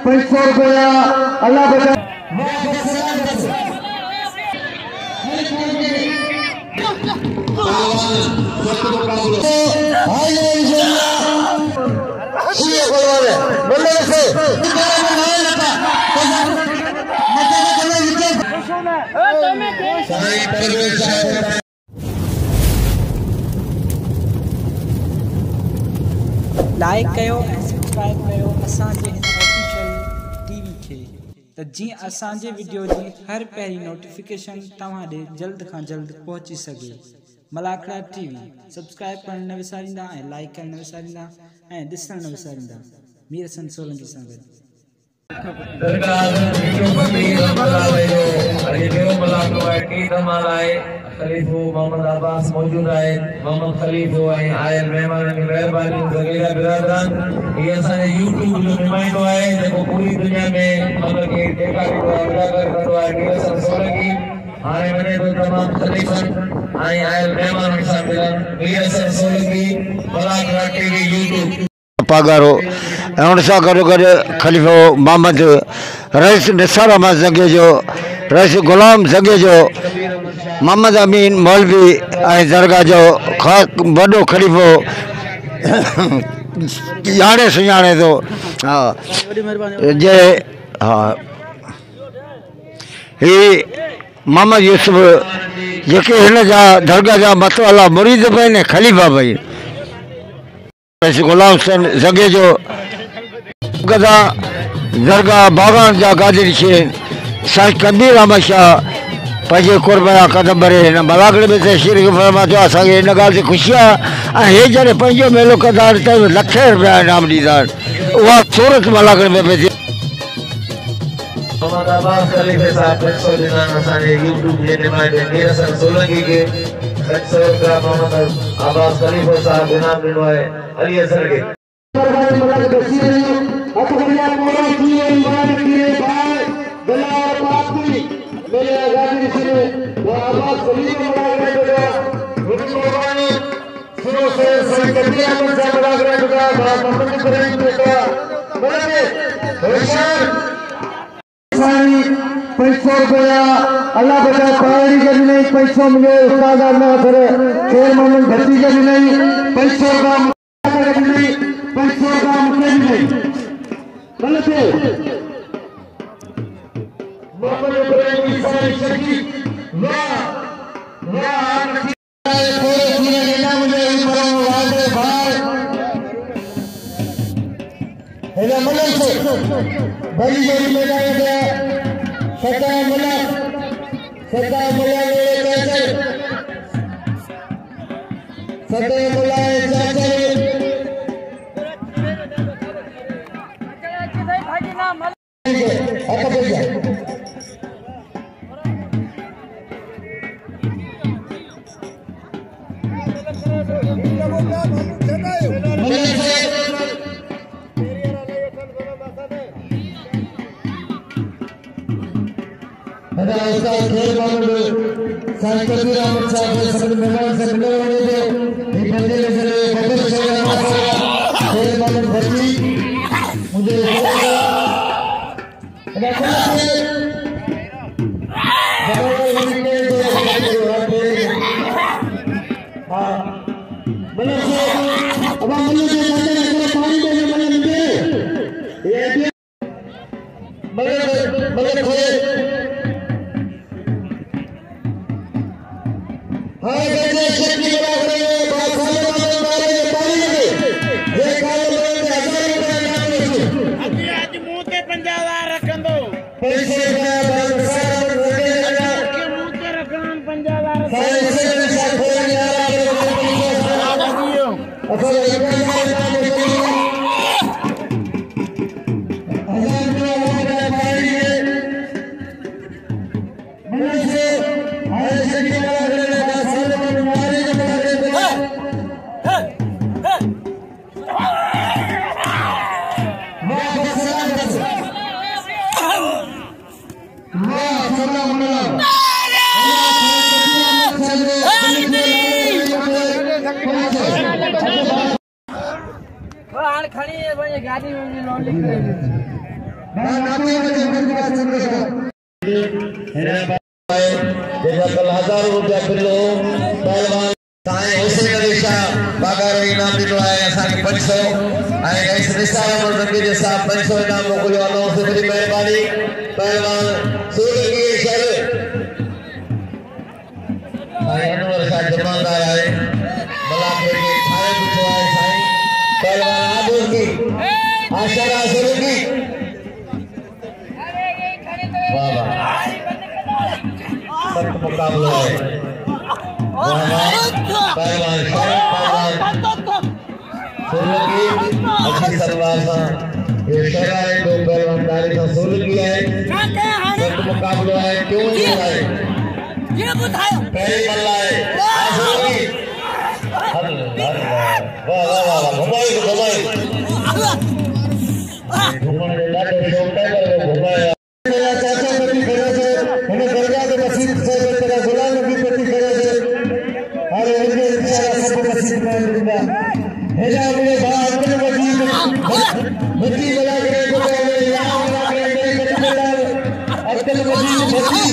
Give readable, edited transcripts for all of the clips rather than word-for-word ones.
₹500 अल्लाह बचा लाइक कयो ऐं सब्सक्राइब कयो असांजे हिन ऑफिशियल टीवी खे त जीअं असांजे वीडियो जी हर पहिरीं नोटिफिकेशन तव्हां ॾे जल्द खां जल्द पहुची सघे। मलाखड़ा टीवी सब्सक्राइब करण न विसारींदा ऐं लाइक करण न विसारींदा ऐं ॾिसण न विसारींदा। मीर हसन सोलंकी सां गॾु खलीफो मोहम्मद अब्बास मौजूद है। मोहम्मद खलीफो आयल मेहमान की मेहरबानी वगैरह बिरादरान ये असांजे यूट्यूब जो नुमाइंदो है जेको पूरी दुनिया में मतलब के ॾेखारींदो आहे उजागर कंदो आहे मीर हसन सोलंकी हाणे वञे थो तमामु खलीफ़नि ऐं आयल महिमाननि सां मिलण। मीर हसन सोलंकी मलाखड़ा टीवी यूट्यूब पागारो उन सां गॾोगॾु खलीफ़ो मोहम्मद रईस निसार अहमद ज़ंगे जो रईस गुलाम ज़ंगे जो मोहम्मद अमीन मौलवी ऐं दरगाह जो वॾो खलीफ़ो ॼाणे सुञाणे थो। हा जे हा ही मोहम्मद यूसुफ जेके हिन जा दरगाह जा मतवाला मुरीद बि आहिनि खलीफ़ा बि आहिनि। रईस गुलाम ज़ंगे जो गदा दरगाह बागान जा गादिर शेन साईं कबीर अहमद शाह पंहिंजे कुर्बाना कदम भरे हिन मलाखड़े में तशरीफ़ फरमा थो। असांखे हिन ॻाल्हि ते ख़ुशी आहे ऐं हे जॾहिं पंहिंजो मेलो कंदा आहिनि त लखे रुपया इनाम ॾींदा आहिनि। उहा सूरत मलाखड़े में पइजी मोहम्मद अब्बास खलीफे साहब 500 ॾिना असांजे यूट्यूब जे नुमाइंदे मीर हसन सोलंकी खे 500 रुपया मोहम्मद अब्बास खलीफो साहब इनाम ॾिनो आहे अली असर खे। ₹500 अल्लाह बचा पहाड़ी के भी नहीं 500 मिले उस्ताद शेर मोहम्मद भट्टी के भी नहीं 500 का भी नहीं 500 का मुझे भी नहीं गलत है। मोहम्मद इब्राहिम ईसाई शकी वाह वाह थोड़े सुने लेना मुझे ऊपर वादे भाई हेला मलक से बड़ी जोड़ी में जाया गया सदा मुला ले कैसे सदा मुला कैसे आता भैया उसका खेल मालूम साईं कबीर अहमद साहब के सब मेहमान से मिलने वाले थे ये बंदे में चले बदल चला खेल मालूम भर्ती मुझे ₹1000 किलो पहलवान साईं हुसैन अली शाह बागारो इनाम दिनो है असांखे 500 ऐं गाइस निसार अहमद नबी जे साहब 500 इनाम मोकिलियो अलाह से बड़ी महिरबानी पहलवान सूरगी शहर साईं अनवर शाह जमादार आहे मलापुर के थाने बिठो आहे साईं पहलवान आबूर की आशरा सूरगी वाह वाह सख्त मुकाबला है पहलवान सूरगी अच्छी सलवार से ये शहर है दो पहलवान दारी से सूरगी है सख्त मुकाबला है क्यों नहीं है ये बताओ पहली मल्ला है सूरगी वाह वाह वाह घुमाई घुमाने लाडो शोटा करे घुमाया मेरा चाचा पति करे से उन्हें दरगाह के मस्जिद से तेरा गुलाम नबी पति करे से अरे उनके इंशाल्लाह सब मस्जिद में दूंगा हेजा मेरे बाप के मस्जिद मस्जिद वाला करे तो मेरे यहां वाला करे मेरे पति वाला अक्कल मस्जिद मस्जिद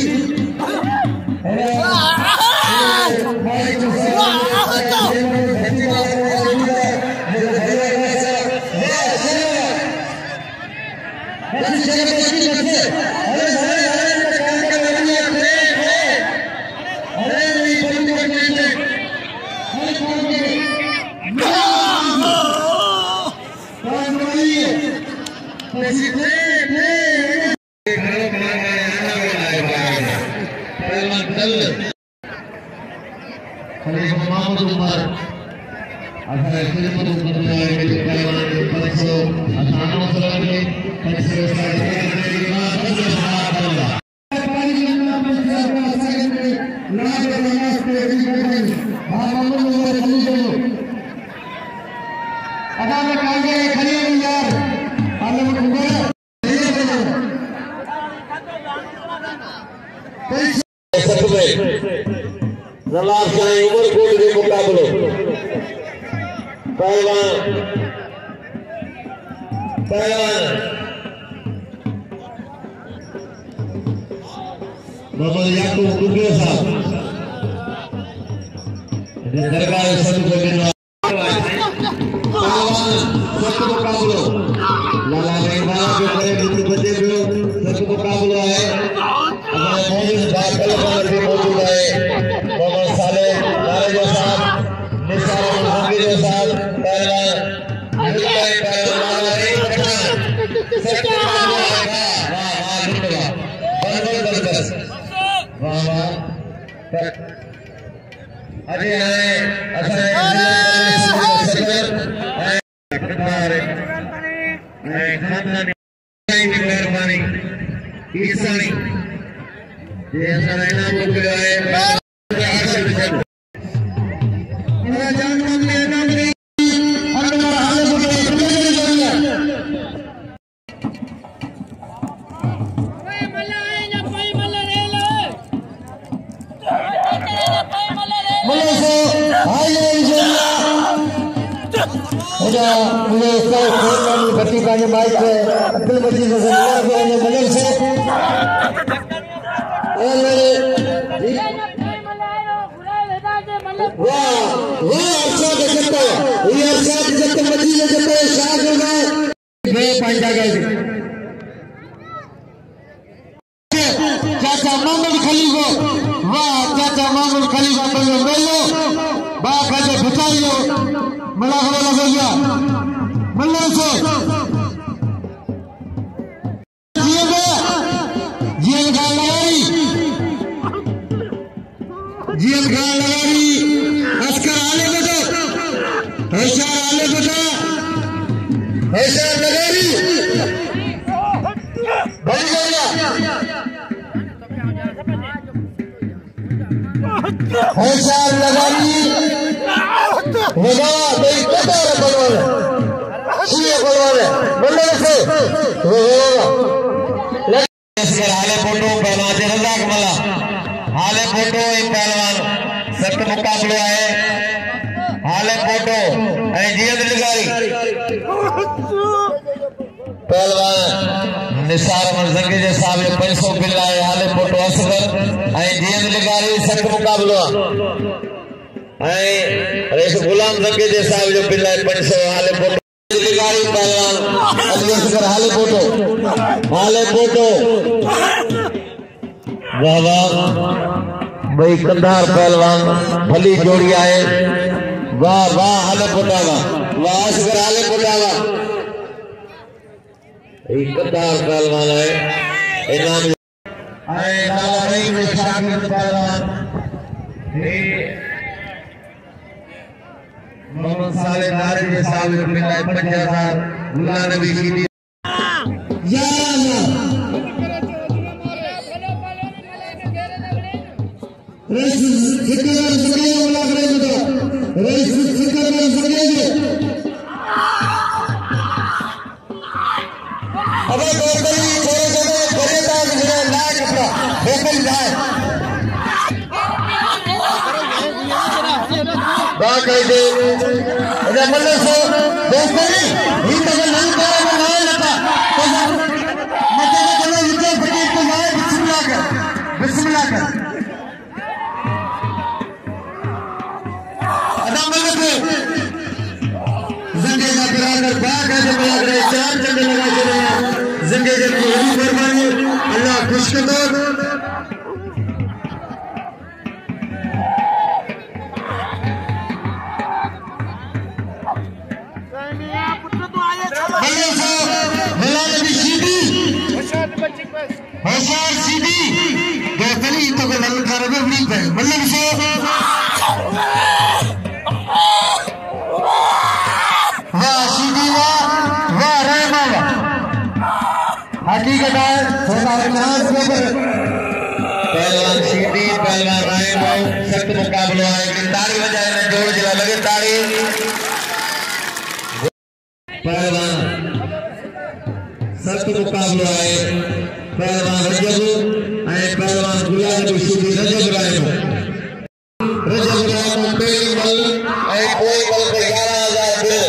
जलाल साईं उमरकोट के मुकाबलो पहलवान मोहम्मद याकूब कुबे साहब दरगाह सब को मिलवा पहलवान सख्त मुकाबलो लाला रेवाला के करे बिल्कुल बचे जो सख्त मुकाबलो है हमारे मौजूद बात पहलवान भी मौजूद है मोहम्मद साले नारेजो साहब निसार अहमद जो साहब पहलवान अजय है मेहरबानी ईसानी ये इनाम मुकिलियो है बच्ची का माइक है अब्दुल मजीद से बदल से चाचा मोहम्मद खलीफा वाह चाचा मोहम्मद खलीफा मेलो वाह खाते बुताइयो मला खबर लगा मल्ला से जीएल गाल लगारी अस्कर आले बेटा होशियार आले बेटा होशियार लगारी बन गया होशियार लगारी होगा कोई पता है बनवाने ये बनवाने मल्ला से असकर आले फोटो पहलवान रजाक मला हाले फोटो एक पहलवान सख्त मुकाबलो है हाले फोटो ए जीएल लगारी पहलवान निसार अमर जंगे जे साहब जो 500 बिल आहे हाले फोटो असगर ऐं जीअं लिगारी सख्त मुकाबलो आहे ऐं रेस गुलाम जंगे जे साहब जो बिल आहे 500 हाले फोटो लिगारी पहलवान असगर हाले फोटो वाह वाह भाई कंधार पहलवान भली जोड़ी आहे वाह वाह हाले फोटा वाह असगर हाले फोटा कंधार पहलवान है इनाम आए लाला रही में शागिर्द पहलवान मोहम्मद साले नारी के साहब को मिला 5000 मुल्ला नबी सीधी या रेस ठेकेदार सगे वाला करे तो रेस ठेकेदार सगे अबे गोकली छोरे ताज मेरा लाख कपड़ा गोकली जाए बा कह दे अरे मल्ले सो गोकली ही तो नहीं करे में ना लगा तो मजे में चलो इधर फकीर को जाए बिस्मिल्लाह कर अदा मल्ले जंगे का बिरादर बा कह दे मेरा करे 4 चंडे लगा चले जिंदगी की बड़ी मेहरबानी अल्लाह खुश कर होशियार सीधी गोकली तो के लल कर में नहीं पे मतलब से वाह सीधी वाह रहमा हकीकत है थोड़ा नाज के ऊपर पहलवान सीधी पहलवान रहमा सख्त मुकाबला है कि ताली बजाए ना जोर जला लगे ताली पहलवान सख्त मुकाबला है पहलवान रजब ऐं पहलवान गुलाम नबी सीधी रजब रायमो पहली बल ऐं कोई बल पे 11000 बिल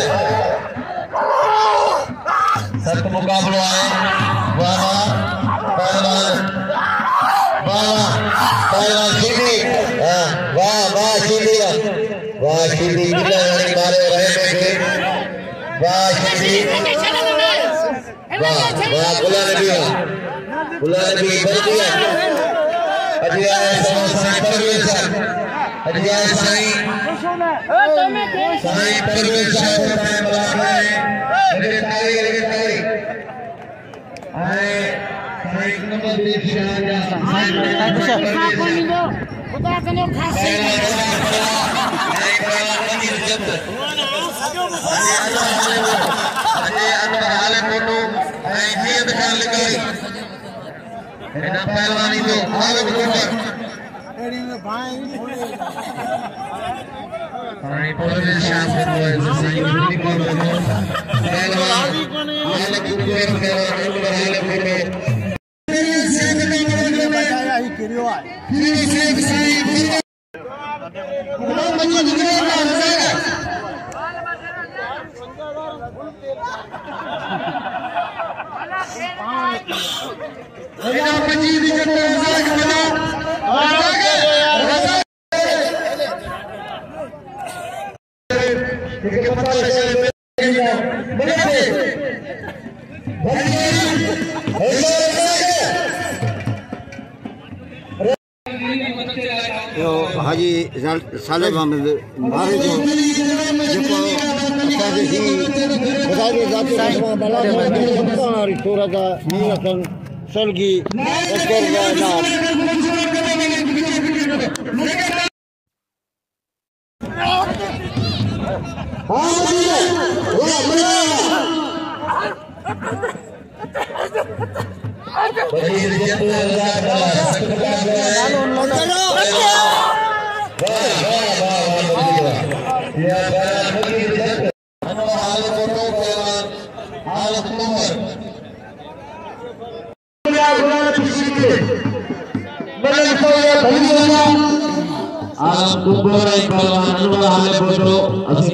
सख्त मुकाबलो आहे वाह पहलवान सीधी वाह सीधी बिल्ला वाली मारे रहे में वाह सीधी वाह गुलाम नबी बल दिया अजिया साईं परवेश अजिया साईं परवेश साईं बुलाए मेरे ताली आए साईं नंबर देखिए खुदा कनो खास पहलवानी तो हाजी साले मामे मारे जो जेको असांखे ही खुदा जे ज़ात आसमान बला वारी सूरत नीरतन सलगी अस्कर नाम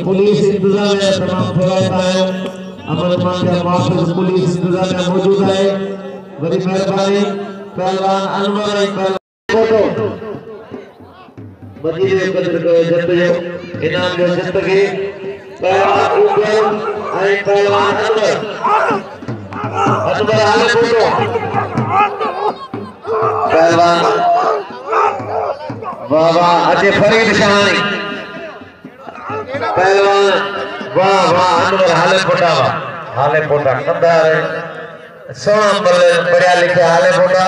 पुलिस इंतजाम तमाम फवायद है अमन मान पुलिस इंतजाम मौजूद है बड़ी मेहरबानी पहलवान अनवर फोटो मजीद कदर को जत जो इनाम जो जत के पहलवान ऊपर आई पहलवान अनवर हाले फोटो पहलवान वाह वाह अजय फरीद शहानी पहलवान वाह वाह अनवर हाले फोटा कंदार सोना बल्ले बढ़िया लिखे हाले फोटा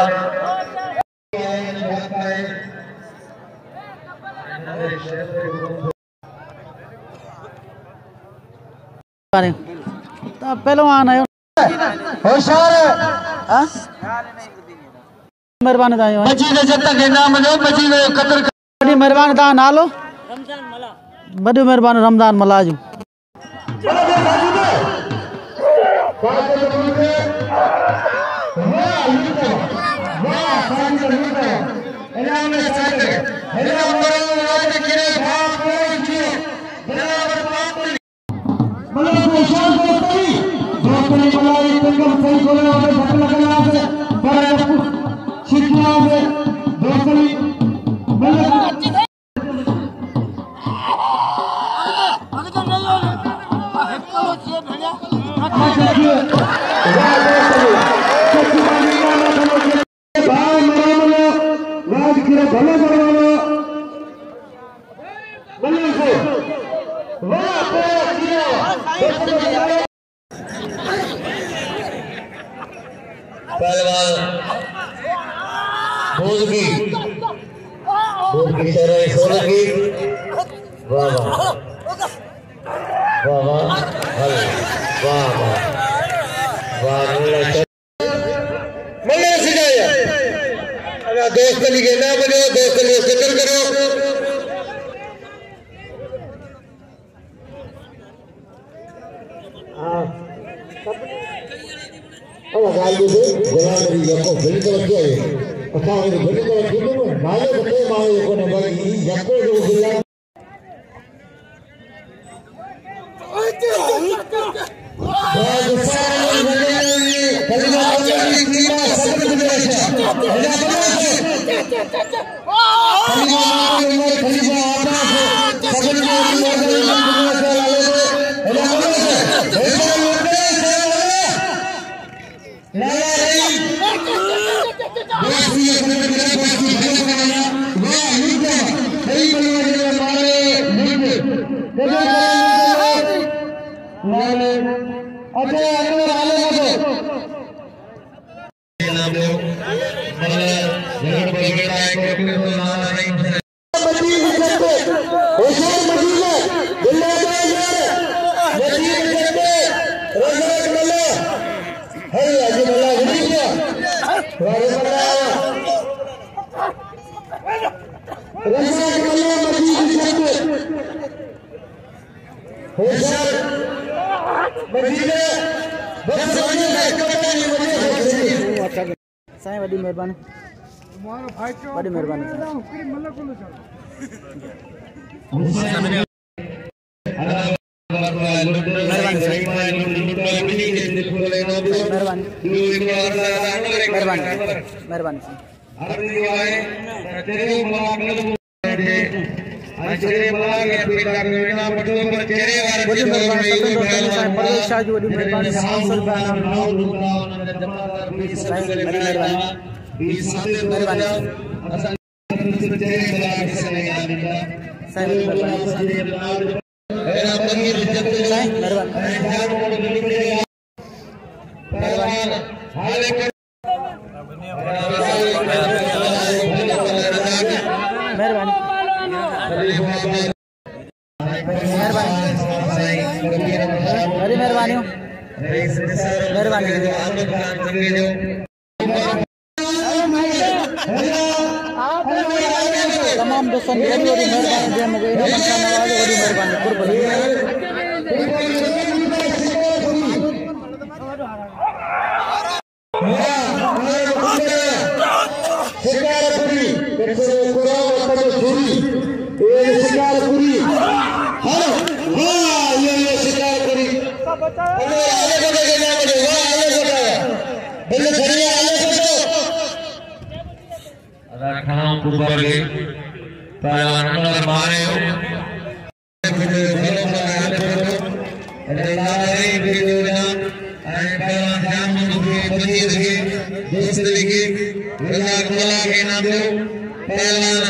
पहलवान आयो होशियार मेहरबानी दायो मजीद जत के नाम जो मजीद कदर बड़ी मेहरबानी दा नालो बड़ी मेहरबानी रमजान मलाजू दोस्त के ना बनो दोस्त के फिक्र करो गाली दे गुलाम री यको बिल्कुल के असा रे बिल्कुल के माले बते माले को ने बाकी यको जो गुलाम साईं वडी मेहरबानी बड़ी मेहरबानी मेहरबानी तमाम दोस्तों की बड़ी मेहरबानी दिया मुझे बड़ी मेहरबानी कुर्बानी शिकार ऊपर के पहलवान नंबर मारे हो पहलवान जाम दूसरे के गोला के नाम दो पहलवान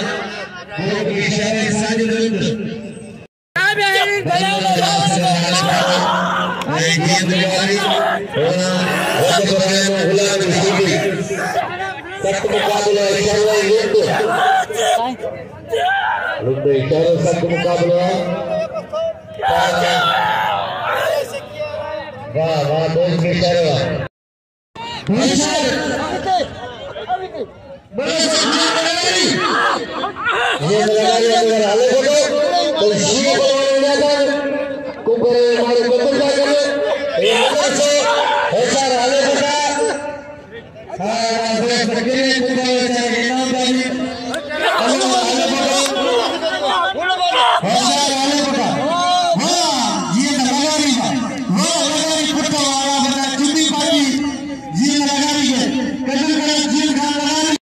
सख्त मुकाबला सख्त मुकाबला वाह वाह दोस्त के इशारा ये लगारी अगर हाले को तो शुरू करने जाता कुकर हमारे कुकर क्या करे ये से ऐसा हाले होता हां दोस्त के कुकर ऐसा के नाम जानी हाले होता हां ये लगारी का वो लगारी कुत्ता वाला बता चुपी पाई ये लगारी है कदम करे जील खान लगारी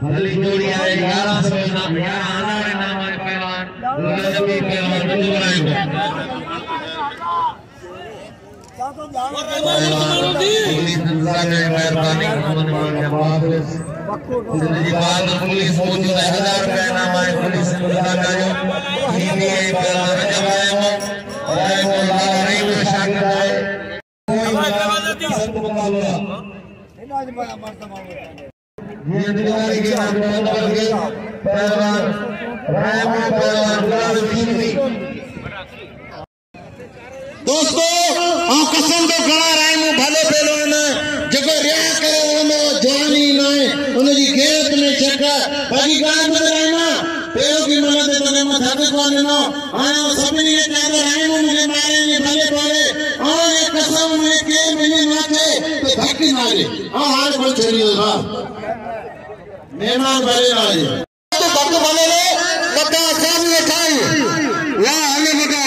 भले जोड़ी आए 11 से नाम 11 आना है नाम है पहलवान गुलाबी पहलवान गुलाबी पुलिस इंतजाम में मेहरबानी पुलिस मौजूद है 1000 रुपए नाम है पुलिस इंतजाम का जो हिंदी पहलवान जब आए हो और वो नहीं वो शागिर्द है सब मुकाबला ये दिवाली के नाम पर पहलवान रायमो पहलवान गुलाबी दोस्तों आ कसम तो गड़ा रायमो भले पहलवान जको रिया करे उनो जवानी नाए उन जी गैरत में चका बाकी गान में रायमा पेरो की मदद तो ने मथाते को न आयो सभी ये चादर रायमो मुझे मारे ने भले पड़े और ये कसम में के मिली माथे तो धक्की मारे आ हाल बोल चलियो बा मेहमान भले आए तो धक्क भले ले कदा सामने खाई वाह हले बता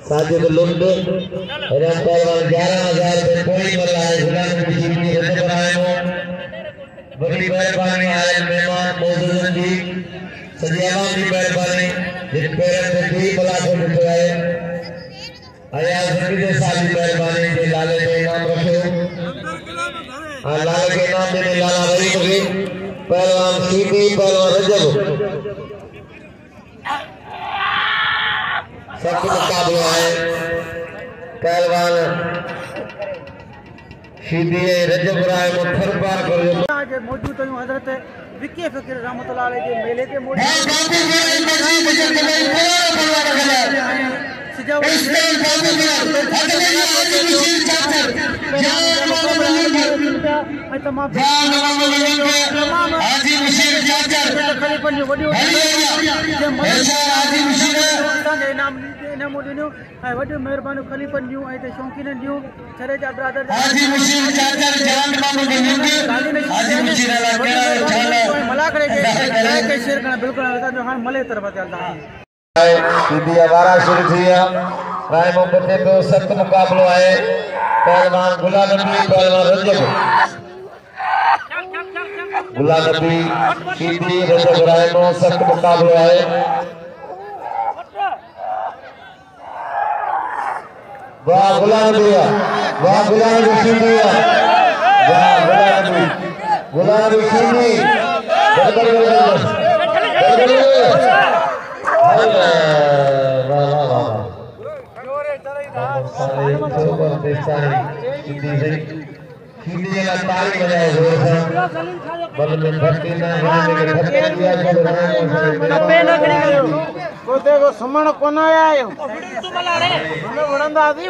साजिद लुंड राम पहलवान 11000 रुपए कोई वाला है गुलाम की जिंदगी रद्द कराए हो बड़ी मेहरबानी आए मेहमान मौजूद जी सजियावां की मेहरबानी जिन पेरेंट को भी बला को दिखाए आया जिंदगी के साथ मेहरबानी के लाले में इनाम रखे लाल के नाम में लाला रवि के पहलवान सीधी पहलवान रजब सख्त मुकाबला है पहलवान सीधी रजब राय मुठर पार कर आज मौजूद है हजरत विकी फकीर रहमतुल्लाह अलैह के मेले के मौजूद मेहरबानी खलीफन न्यू शौकीन न्यू छरे जा ब्रदर मला करे के शेयर करना बिल्कुल जो हां मले तरफ चलता है सीधी आवारा शुरू थी राय मोहम्मद पे सख्त मुकाबलो है पहलवान गुलाम नबी पहलवान रजब गुलाम नबी सीधी रजब राय में सख्त मुकाबलो है वाह गुलाम नबी वाह गुलाम नबी सीधी वाह गुलाम नबी सीधी सुमण कोन आयो वणंदा आदी ये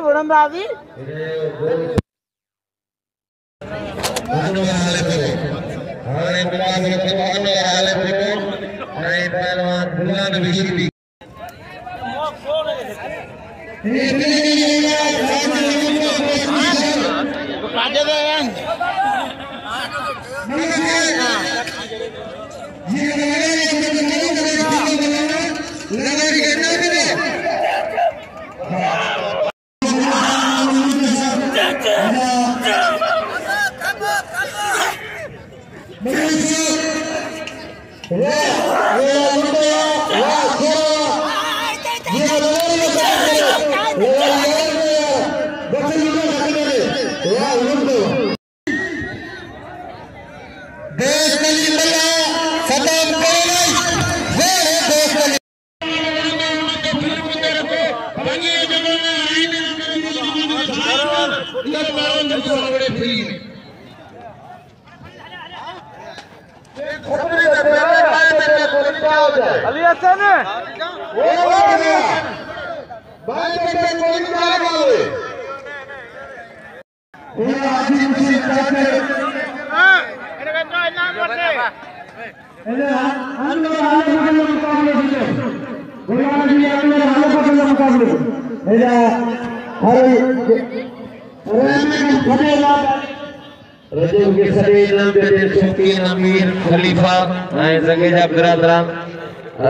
रजब के सभी इनाम देते शौकीन अमीर खलीफा ऐं जगेजा बिरादरान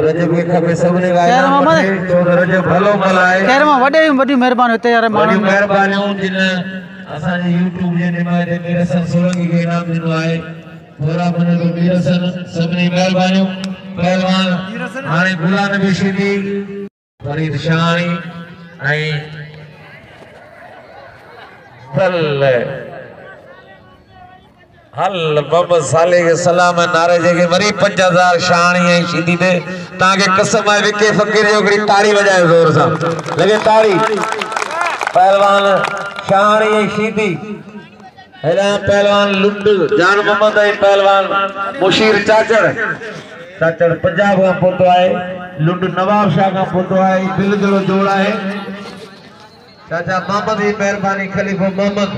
रजब के खबे सबने गाया तो रजब भलो मलाए खैर मां वॾे वॾी महिरबानी हिते यार बड़ी महिरबानियूं जिन असांजे यूट्यूब जे निमाइंदे मीरसन सोलंकी खे इनाम ॾिनो आहे थोरा मन तो मीरसन सभिनी महिरबानियूं पहलवान हाणे गुला नबी शिदी फरीद शानी ऐं हल मोहम्मद साले के सलाम नारे जेके वरी 5000 शानी ऐं शिदी दे ताके कसम आहे विके फकीर जो हिकिड़ी ताड़ी वजाए ज़ोर सां लगे ताड़ी पहलवान शानी ऐं शिदी हेरा पहलवान लुंड जान मोहम्मद ऐं पहलवान मुशीर चाचड़ पंजाब का पोतो है लुंड नवाब शाह का पोतो है दिल दिलो जोड़ा है चाचा मोहम्मद की मेहरबानी खलीफा मोहम्मद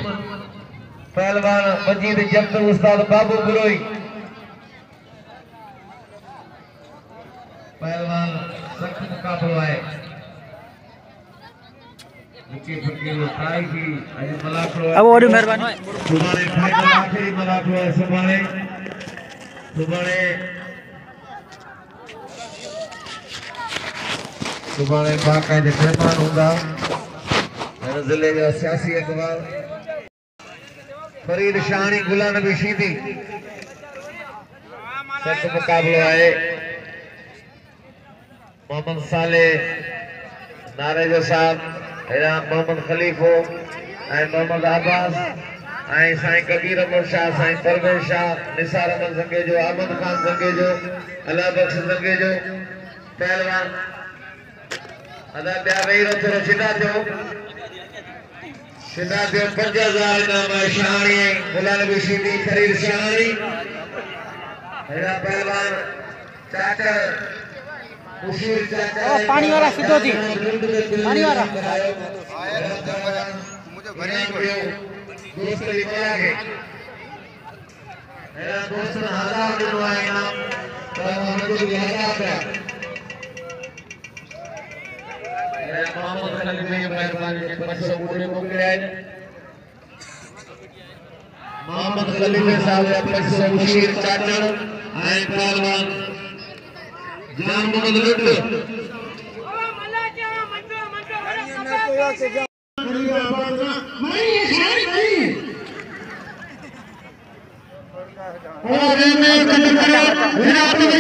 पहलवान मजीद जब्त उस्ताद बाबू बुरोई पहलवान सख्त मुकाबला है विके फकीर ताई की आज मलाकड़ो अब और मेहरबानी सुभाणे फाइनल आखिरी मलाकड़ो है सुभाणे बाकायदे मेहमान होंदा जिले का सियासी अखबार फरीद शानी गुला नबी शीदी सख्त मुकाबलो है मोहम्मद साले नारेजो साहब हेरा मोहम्मद खलीफो मोहम्मद अब्बास साईं कबीर अहमद शाह साईं परवेज शाह निसार अहमद संगेजो अहमद खान संगेजो अल्लाह बख्श संगेजो पहलवान अदा ब्या वही रो थोरो छिदा थियो 5000 इनाम है शानी गुला नबी शीदी फरीद शानी हेरा पहलवान चाचा मुशीर चाचा पानी वाला सीधो थी पानी वाला मुझे भरे दोस्त लिखा है मेरा दोस्त 1000 दिनो है इनाम तो हमको 1000 है मोहम्मद खलीफा की मेहरबानी 500 पूरे मोकले मोहम्मद खलीफा साहब 500 मुशीर चाचड़ आए पहलवान जान मोहम्मद लुट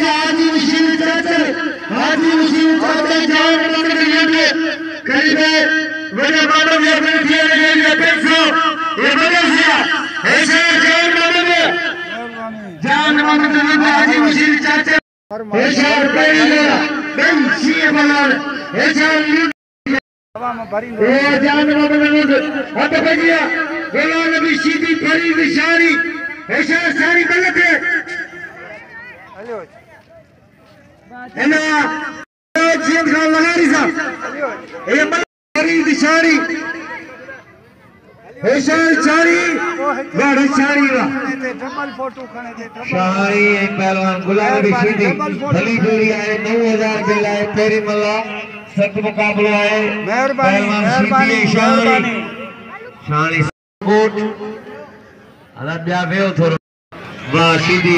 हाजी मुशीर चाचड़ जान मोहम्मद लुट करीबे बड़े बाबा ने अपने दिए लगे पैसों ये बड़े सिया ऐसे जान मोहम्मद हाजी मुशीर चाचा ऐसा पहले बन सी बनार ऐसा ये जान मोहम्मद अब बजिया गुला नबी शीदी फरीद शानी ऐसा सारी गलत है है ना जीत खान लगारी साहब ये फरीद शानी शाही पहलवान गुला नबी शीदी भली जोड़ी है 9000 के लाए पेरी मल्ला सख्त मुकाबला है पहलवान शानी कोट अदा ब्या वेओ थोरो वाह शीदी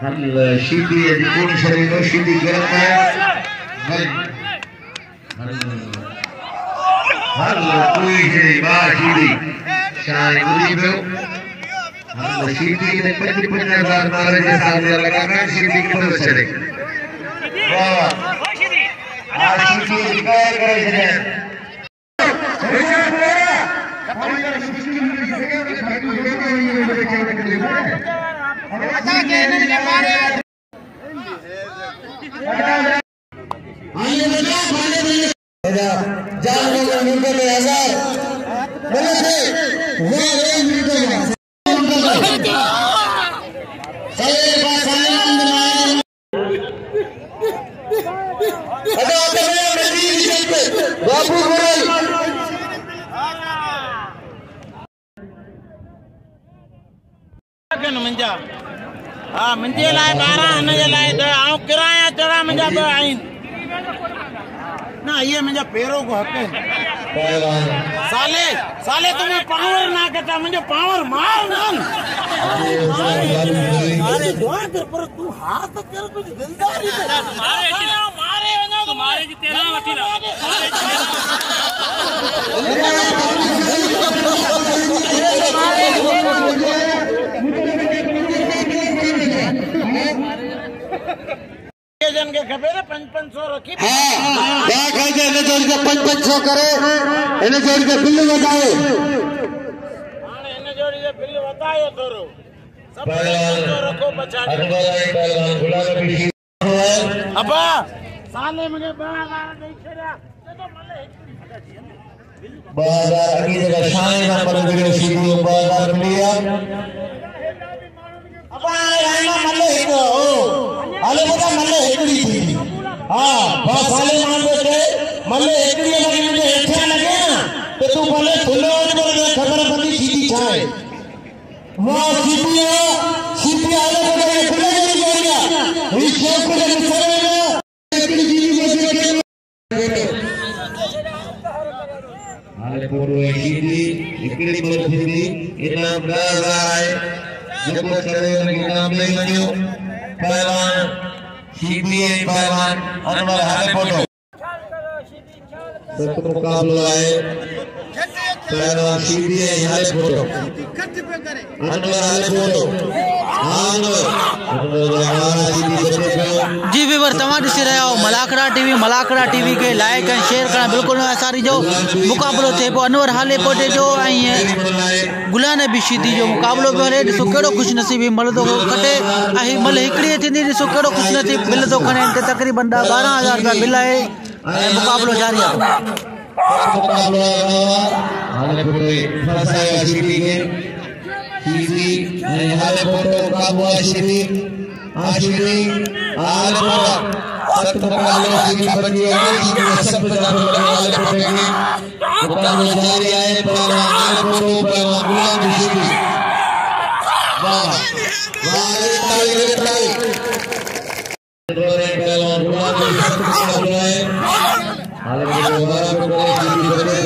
हल शीदी जी कोण शरीर शीदी गरम है हल कोई जे वाह शीदी शानी बुरी पियो शीती ने 55,000 मारे के सामने लगाना शीती को चले वाह आज शीती रिकॉर्ड करे छे हाँ मुझे लाए 12 हिनजे लाए 10 ऐं किराया चढ़ा मुंहिंजा 2 आहिनि ना ये मुंहिंजा पेरों को हक़ आहिनि साले साले तुम पावर ना कटा मुंहिंजो पावर मार ना अरे दुआ कर पर तू हाथ कर कुछ दिलदारी से मारे वञो तो मारे जी तेरा वठी ला जन के खबे ने 500 रखी हां क्या कह के ने जोड़ के 500 करे इने जोड़ के बिल वधाए हां इने जोड़ी के बिल वधायो थोरो सब 500 रखो पछाड़ी पहलवान गुलाम भी अबा साले मुझे 2000 दे छड़ा तो मले 2000 अगी जगह शान ना पर वीडियो सीधी 2000 लिया अबा रामा मले हिको हाले बता मले एकड़ी थी हां बस साले मान दे मले एकड़ी लगी मुझे हेठा लगे ना तो तू बोले फुलो और खबर पती सीधी छाए वाह सीधी आले बड़े खुले नहीं गया इस शौक को निसरेगा एकड़ी सीधी बस हाले पूरो सीधी एकड़ी बस सीधी इनाम 10,000 आए जको करे उनके नाम नहीं वणियो पहलवान सीबीआई पहलवान अनवर हाले फोटो सख्त मुकाबला है पहलवान सीबीआई हाले फोटो अनवर हाले फोटो जी वीवर तव्हां ॾिसी रहिया आहियो मलाकड़ा टीवी खे लाइक ऐं शेयर करणु बिल्कुलु न असारी जो मुक़ाबिलो थिए पियो अनवर हाले पोटे जो ऐं गुलाम नबी शीदी जो मुक़ाबिलो पियो हले ॾिसो कहिड़ो ख़ुशनसीबी मल थो खटे ऐं मल हिकिड़ी थींदी ॾिसो कहिड़ो ख़ुशनसीब बिल थो खणे हिते तक़रीबन 12,000 रुपया बिल आहे ऐं मुक़ाबिलो जारी आहे सीधी हाले फोटो काबू आशिरी हाले फोटो सख्त मुकाबला सीधी बनी है सीधी सब जाने हाले फोटो की मुकाबला जारी है पहलवान हाले फोटो पहलवान गुलाम सीधी वाह वाह ये ताली पहलवान गुलाम सख्त मुकाबला है हाले फोटो सीधी बने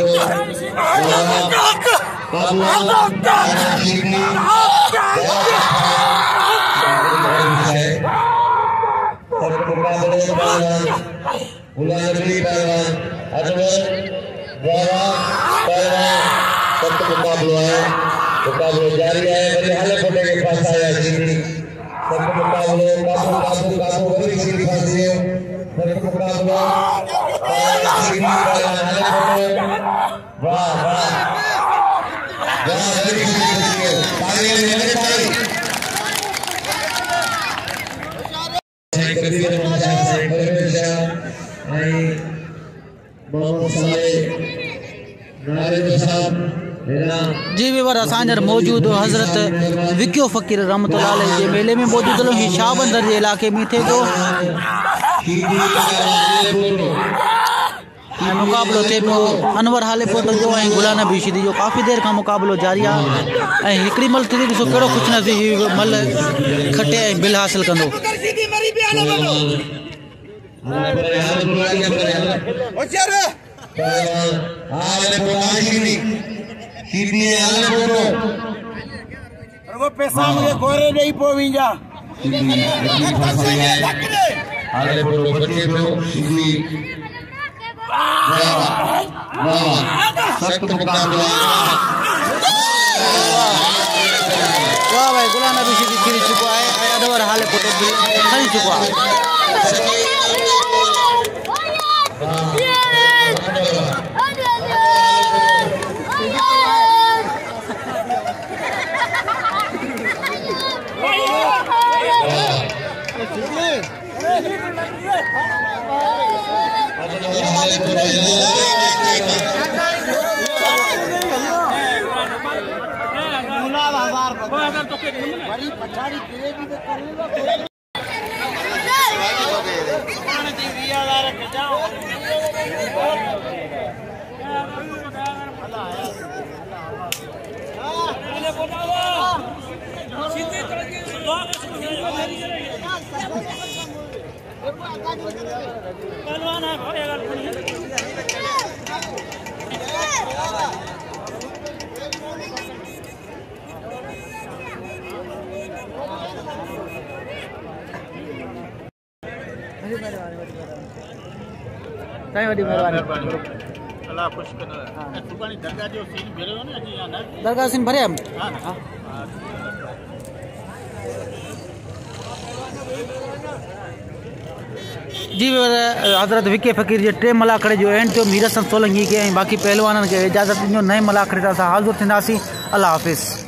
मुकाबलो जारी है बड़े हाले फोटे के पास आया सीधी सब मुकाबलो काबू बड़ी सीधी फंसी है सब मुकाबलो सीधी हाले फोटे वाह वाह बड़ी सीधी फंसी है ताली मेरे ताली कभी जी वीवर असांजर मौजूद हज़रत विक्यो फ़कीर रहमतुल्लाह अलैह जे मेले में मौजूद हो ही शाहबंदर जे इलाके में थे तो मुकाबलो थे पियो अनवर हाले फोटो जो ऐं गुलाम नबी शीदी जो काफ़ी देर का मुकाबलो जारी है ऐं हिकिड़ी मल थी ॾिसो कहिड़ो ख़ुशनसीब मल खटे ऐं बिल हासिल कंदो पैसा मुझे गोरे ॾेई पोइ विझा सख्त मुकाबला वाह भाई गुलाम नबी शीदी खेली चुको है अनवर हाले पोटे खड़ी चुको है अल्लाह खुश करो सुबानी दरगाह जो सीन भेरो ने अजी या ना दरगाह सीन भरे हम हां जी हज़रत विके फ़कीर जे 3 मलाखड़े जो एंड जो मीर हसन सोलंकी के बाकी पहलवानन के इजाज़त ॾिनो नए मलाखड़े सां हाज़िर थींदासीं। अल्लाह हाफ़िज़।